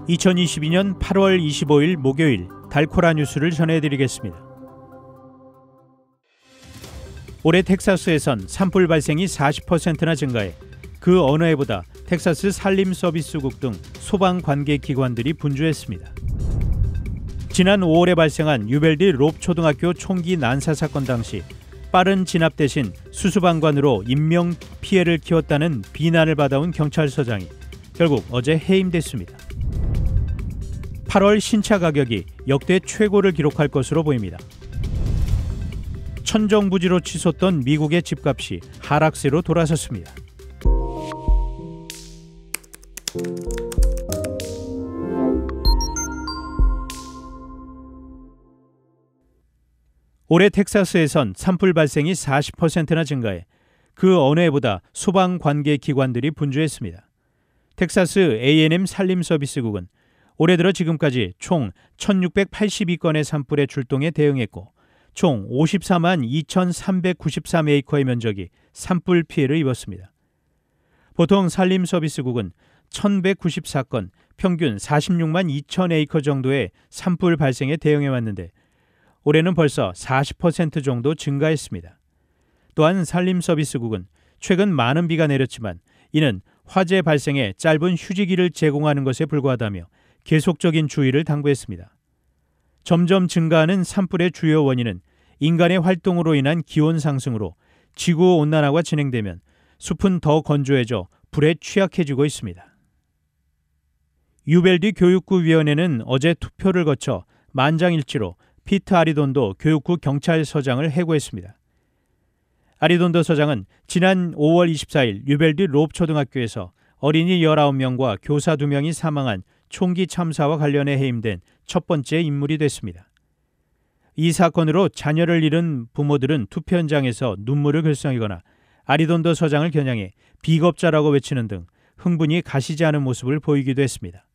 2022년 8월 25일 목요일 달코라 뉴스를 전해드리겠습니다. 올해 텍사스에선 산불 발생이 40%나 증가해 그 어느 해보다 텍사스 산림서비스국 등 소방관계기관들이 분주했습니다. 지난 5월에 발생한 유벨디 롭 초등학교 총기 난사 사건 당시 빠른 진압 대신 수수방관으로 인명 피해를 키웠다는 비난을 받아온 경찰서장이 결국 어제 해임됐습니다. 8월 신차 가격이 역대 최고를 기록할 것으로 보입니다. 천정부지로 치솟던 미국의 집값이 하락세로 돌아섰습니다. 올해 텍사스에선 산불 발생이 40%나 증가해 그 어느 해보다 소방관계기관들이 분주했습니다. 텍사스 A&M 산림서비스국은 올해 들어 지금까지 총 1682건의 산불에 출동해 대응했고 총 54만 2393에이커의 면적이 산불 피해를 입었습니다. 보통 산림서비스국은 1194건, 평균 46만 2000에이커 정도의 산불 발생에 대응해왔는데 올해는 벌써 40% 정도 증가했습니다. 또한 산림서비스국은 최근 많은 비가 내렸지만 이는 화재 발생에 짧은 휴지기를 제공하는 것에 불과하다며 계속적인 주의를 당부했습니다. 점점 증가하는 산불의 주요 원인은 인간의 활동으로 인한 기온 상승으로 지구온난화가 진행되면 숲은 더 건조해져 불에 취약해지고 있습니다. 유벨디 교육구위원회는 어제 투표를 거쳐 만장일치로 피트 아리돈도 교육구 경찰서장을 해고했습니다. 아리돈도 서장은 지난 5월 24일 유벨디 롭 초등학교에서 어린이 19명과 교사 2명이 사망한 총기 참사와 관련해 해임된 첫 번째 인물이 됐습니다. 이 사건으로 자녀를 잃은 부모들은 투표 현장에서 눈물을 글썽이거나 아리돈도 서장을 겨냥해 비겁자라고 외치는 등 흥분이 가시지 않은 모습을 보이기도 했습니다.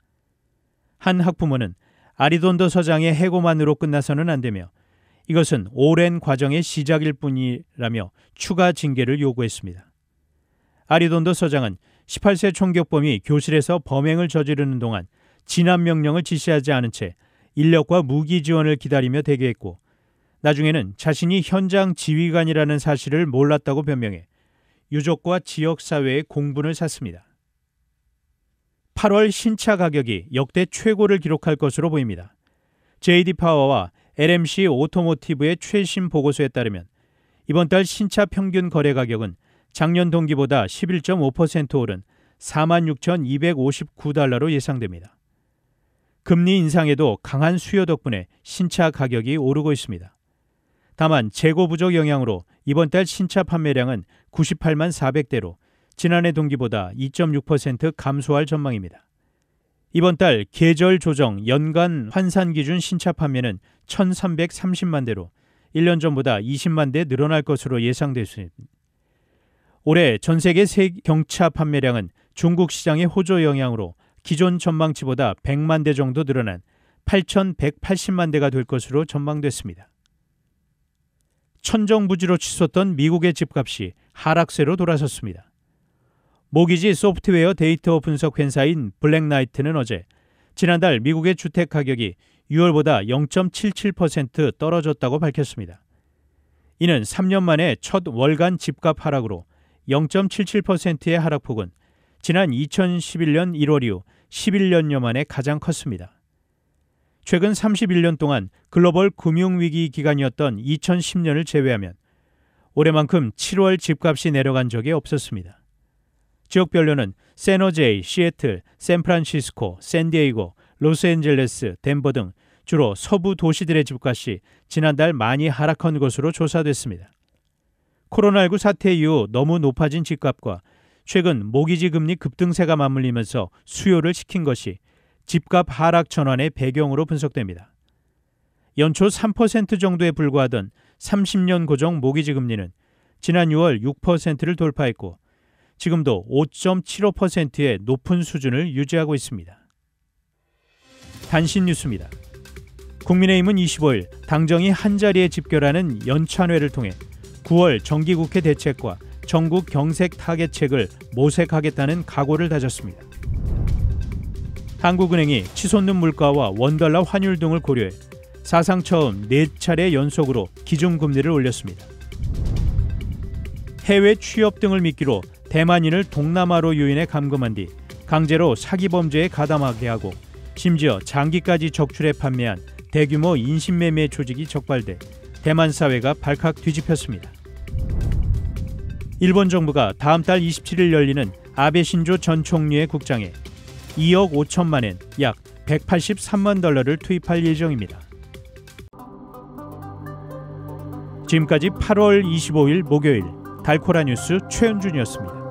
한 학부모는 아리돈도 서장의 해고만으로 끝나서는 안 되며 이것은 오랜 과정의 시작일 뿐이라며 추가 징계를 요구했습니다. 아리돈도 서장은 18세 총격범이 교실에서 범행을 저지르는 동안 진압 명령을 지시하지 않은 채 인력과 무기 지원을 기다리며 대기했고 나중에는 자신이 현장 지휘관이라는 사실을 몰랐다고 변명해 유족과 지역사회의 공분을 샀습니다. 8월 신차 가격이 역대 최고를 기록할 것으로 보입니다. JD 파워와 LMC 오토모티브의 최신 보고서에 따르면 이번 달 신차 평균 거래 가격은 작년 동기보다 11.5% 오른 46,259달러로 예상됩니다. 금리 인상에도 강한 수요 덕분에 신차 가격이 오르고 있습니다. 다만 재고 부족 영향으로 이번 달 신차 판매량은 98만 400대로 지난해 동기보다 2.6% 감소할 전망입니다. 이번 달 계절 조정 연간 환산 기준 신차 판매는 1,330만 대로 1년 전보다 20만 대 늘어날 것으로 예상됐습니다. 올해 전 세계 경차 판매량은 중국 시장의 호조 영향으로 기존 전망치보다 100만 대 정도 늘어난 8,180만 대가 될 것으로 전망됐습니다. 천정부지로 치솟던 미국의 집값이 하락세로 돌아섰습니다. 모기지 소프트웨어 데이터 분석 회사인 블랙나이트는 어제 지난달 미국의 주택 가격이 6월보다 0.77% 떨어졌다고 밝혔습니다. 이는 3년 만에 첫 월간 집값 하락으로 0.77%의 하락폭은 지난 2011년 1월 이후 11년여 만에 가장 컸습니다. 최근 31년 동안 글로벌 금융위기 기간이었던 2010년을 제외하면 올해만큼 7월 집값이 내려간 적이 없었습니다. 지역별로는 샌호제이, 시애틀, 샌프란시스코, 샌디에이고, 로스앤젤레스, 덴버 등 주로 서부 도시들의 집값이 지난달 많이 하락한 것으로 조사됐습니다. 코로나19 사태 이후 너무 높아진 집값과 최근 모기지 금리 급등세가 맞물리면서 수요를 식힌 것이 집값 하락 전환의 배경으로 분석됩니다. 연초 3% 정도에 불과하던 30년 고정 모기지 금리는 지난 6월 6%를 돌파했고 지금도 5.75%의 높은 수준을 유지하고 있습니다. 단신 뉴스입니다. 국민의힘은 25일 당정이 한자리에 집결하는 연찬회를 통해 9월 정기국회 대책과 전국 경색 타개책을 모색하겠다는 각오를 다졌습니다. 한국은행이 치솟는 물가와 원달러 환율 등을 고려해 사상 처음 4차례 연속으로 기준금리를 올렸습니다. 해외 취업 등을 미끼로 대만인을 동남아로 유인해 감금한 뒤 강제로 사기 범죄에 가담하게 하고 심지어 장기까지 적출해 판매한 대규모 인신매매 조직이 적발돼 대만 사회가 발칵 뒤집혔습니다. 일본 정부가 다음 달 27일 열리는 아베 신조 전 총리의 국장에 2억 5천만 엔, 약 183만 달러를 투입할 예정입니다. 지금까지 8월 25일 목요일 달코라 뉴스 최현준이었습니다.